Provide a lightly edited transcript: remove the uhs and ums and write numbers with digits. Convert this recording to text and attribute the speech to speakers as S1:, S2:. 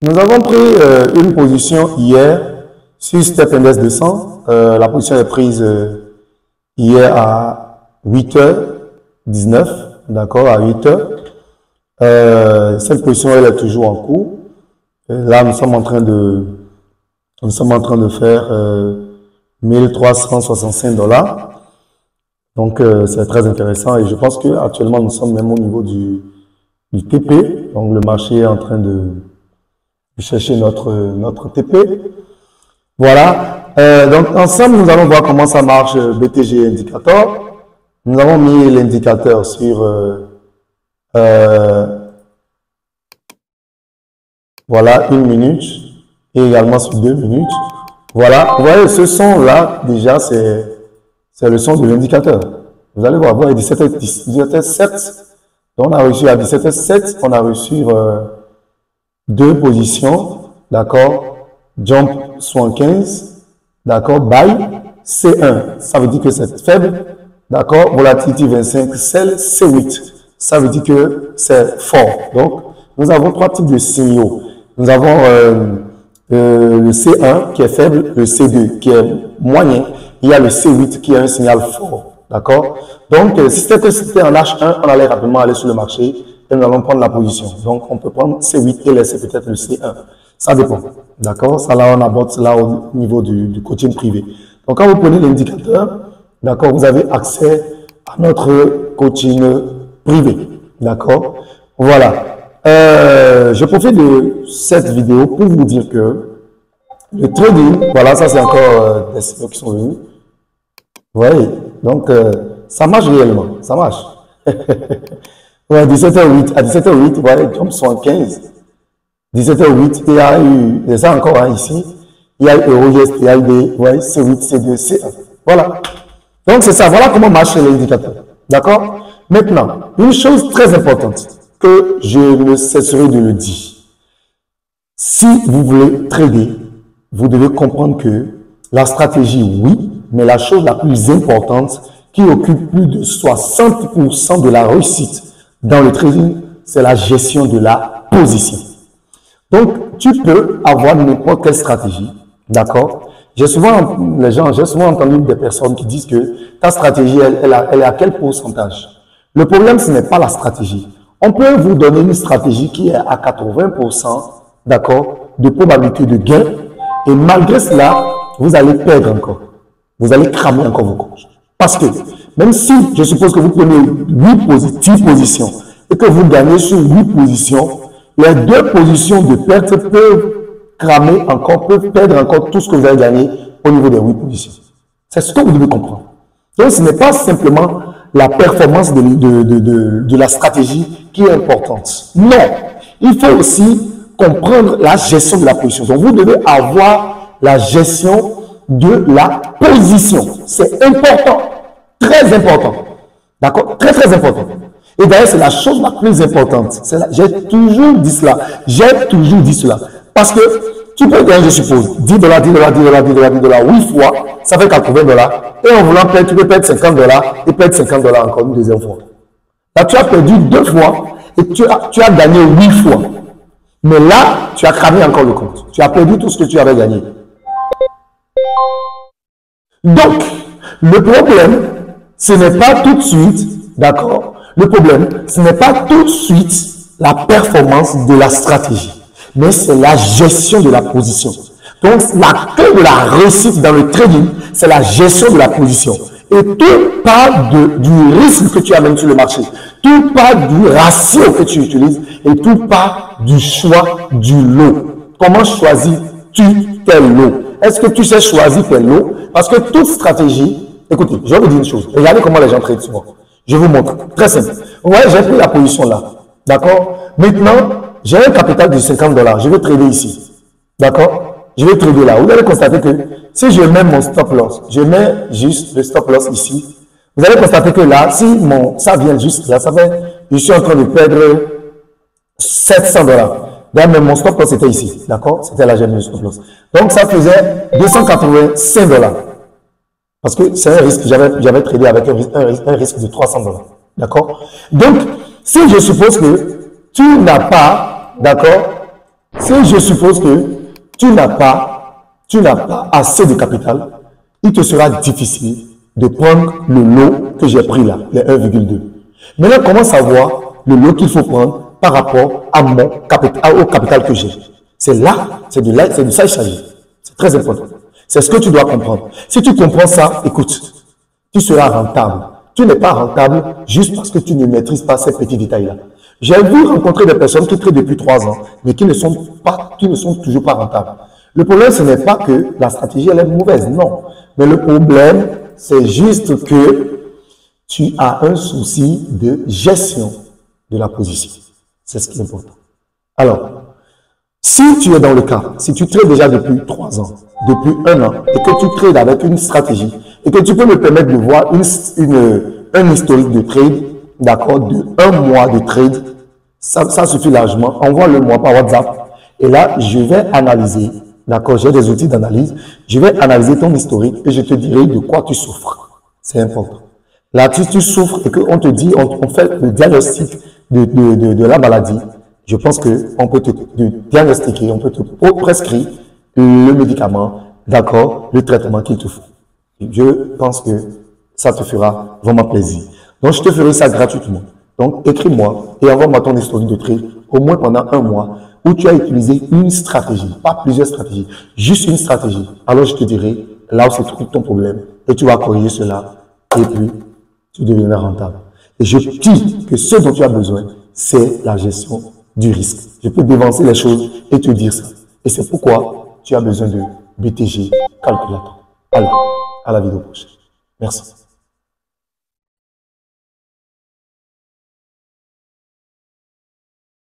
S1: Nous avons pris une position hier sur Step Index 200. La position est prise hier à 8h19, d'accord, à 8h. Cette position, elle est toujours en cours. Là, nous sommes en train de faire 1365 $. Donc, c'est très intéressant et je pense que actuellement nous sommes même au niveau du TP. Donc, le marché est en train de chercher notre TP. Voilà. Donc, ensemble, nous allons voir comment ça marche BTG indicateur. Nous avons mis l'indicateur sur voilà, 1 minute et également sur 2 minutes. Voilà. Vous voyez, ce son-là, déjà, c'est le son de l'indicateur. Vous allez voir, à 17h07. Donc, on a reçu à 17h07, on a reçu deux positions, d'accord, jump 75, d'accord, buy, C1, ça veut dire que c'est faible, d'accord, volatility 25, sell, C8, ça veut dire que c'est fort. Donc, nous avons trois types de signaux. Nous avons le C1 qui est faible, le C2 qui est moyen, il y a le C8 qui est un signal fort, d'accord. Donc, si c'était en H1, on allait rapidement aller sur le marché et nous allons prendre la position. Donc, on peut prendre C8 et laisser peut-être le C1. Ça dépend. D'accord? Ça, là, on aborde là au niveau du coaching privé. Donc, quand vous prenez l'indicateur, d'accord, vous avez accès à notre coaching privé. D'accord? Voilà. Je profite de cette vidéo pour vous dire que le trading, voilà, ça c'est encore des signaux qui sont venus. Vous voyez? Donc, ça marche réellement. Ça marche. Ouais, 17h08, à 17h08, vous voyez, jump 75. 17h08, il y a eu, et ça encore ici, il y a eu EuroYest, il y a eu des, vous voyez, C8, C2, C1. Voilà. Donc c'est ça, voilà comment marche l'indicateur. D'accord? Maintenant, une chose très importante que je ne cesserai de le dire. Si vous voulez trader, vous devez comprendre que la stratégie, oui, mais la chose la plus importante qui occupe plus de 60% de la réussite dans le trading, c'est la gestion de la position. Donc, tu peux avoir n'importe quelle stratégie, d'accord? J'ai souvent entendu des personnes qui disent que ta stratégie, elle est à quel pourcentage? Le problème, ce n'est pas la stratégie. On peut vous donner une stratégie qui est à 80%, d'accord, de probabilité de gain, et malgré cela, vous allez perdre encore. Vous allez cramer encore vos comptes. Parce que, même si je suppose que vous prenez 10 positions et que vous gagnez sur 8 positions, les 2 positions de perte peuvent cramer encore, peuvent perdre encore tout ce que vous avez gagné au niveau des 8 positions. C'est ce que vous devez comprendre. Donc, ce n'est pas simplement la performance de la stratégie qui est importante. Non, il faut aussi comprendre la gestion de la position. Donc, vous devez avoir la gestion de la position. C'est important, très important. D'accord? Très, très important. Et d'ailleurs, c'est la chose la plus importante. J'ai toujours dit cela. J'ai toujours dit cela. Parce que tu peux gagner, je suppose, 10 $, 10 $, 10 $, 10 $, 10 $, 8 fois, ça fait 80 $. Et en voulant perdre, tu peux perdre 50 $ et perdre 50 $ encore une deuxième fois. Là, tu as perdu 2 fois et tu as gagné 8 fois. Mais là, tu as cramé encore le compte. Tu as perdu tout ce que tu avais gagné. Donc, le problème, ce n'est pas tout de suite, d'accord? Le problème, ce n'est pas tout de suite la performance de la stratégie, mais c'est la gestion de la position. Donc, la clé de la réussite dans le trading, c'est la gestion de la position. Et tout part du risque que tu amènes sur le marché. Tout part du ratio que tu utilises et tout part du choix du lot. Comment choisis-tu tes lots? Est-ce que tu sais choisir tes lots? Parce que toute stratégie, écoutez, je vais vous dire une chose. Regardez comment les gens traitent souvent. Je vous montre. Très simple. Vous voyez, j'ai pris la position là. D'accord? Maintenant, j'ai un capital de 50 $. Je vais trader ici. D'accord? Je vais trader là. Vous allez constater que si je mets mon stop loss, je mets juste le stop loss ici. Vous allez constater que là, si ça vient juste là, ça fait, je suis en train de perdre 700 $. Mais mon stop loss était ici. D'accord? C'était la gêne du stop loss. Donc, ça faisait 285 $. Parce que c'est un risque, j'avais tradé avec un risque de 300 $. D'accord? Donc, si je suppose que tu n'as pas, d'accord, Si je suppose que tu n'as pas assez de capital, il te sera difficile de prendre le lot que j'ai pris là, les 1,2. Maintenant, comment savoir le lot qu'il faut prendre par rapport à mon capital, au capital que j'ai? C'est de ça qu'il s'agit. C'est très important. C'est ce que tu dois comprendre. Si tu comprends ça, écoute, tu seras rentable. Tu n'es pas rentable juste parce que tu ne maîtrises pas ces petits détails-là. J'ai vu rencontrer des personnes qui traitent depuis 3 ans, mais qui ne sont toujours pas rentables. Le problème, ce n'est pas que la stratégie elle est mauvaise, non. Mais le problème, c'est juste que tu as un souci de gestion de la position. C'est ce qui est important. Alors, si tu es dans le cas, si tu trades déjà depuis 3 ans, depuis 1 an, et que tu trades avec une stratégie, et que tu peux me permettre de voir un historique de trade, d'accord, de 1 mois de trade, ça suffit largement. Envoie-le-moi par WhatsApp. Et là, je vais analyser, d'accord, j'ai des outils d'analyse, je vais analyser ton historique et je te dirai de quoi tu souffres. C'est important. Là, tu souffres et qu'on te dit, on fait le diagnostic de la maladie. Je pense qu'on peut te diagnostiquer, on peut te prescrire le médicament, d'accord, le traitement qu'il te faut. Je pense que ça te fera vraiment plaisir. Donc, je te ferai ça gratuitement. Donc, écris-moi et envoie-moi ton historique de trade au moins pendant 1 mois où tu as utilisé une stratégie, pas plusieurs stratégies, juste une stratégie. Alors, je te dirai là où se trouve ton problème et tu vas corriger cela et puis tu deviendras rentable. Et je dis que ce dont tu as besoin, c'est la gestion du risque. Je peux dévancer les choses et te dire ça. Et c'est pourquoi tu as besoin de BTG Calculator. Allez, à la vidéo prochaine. Merci.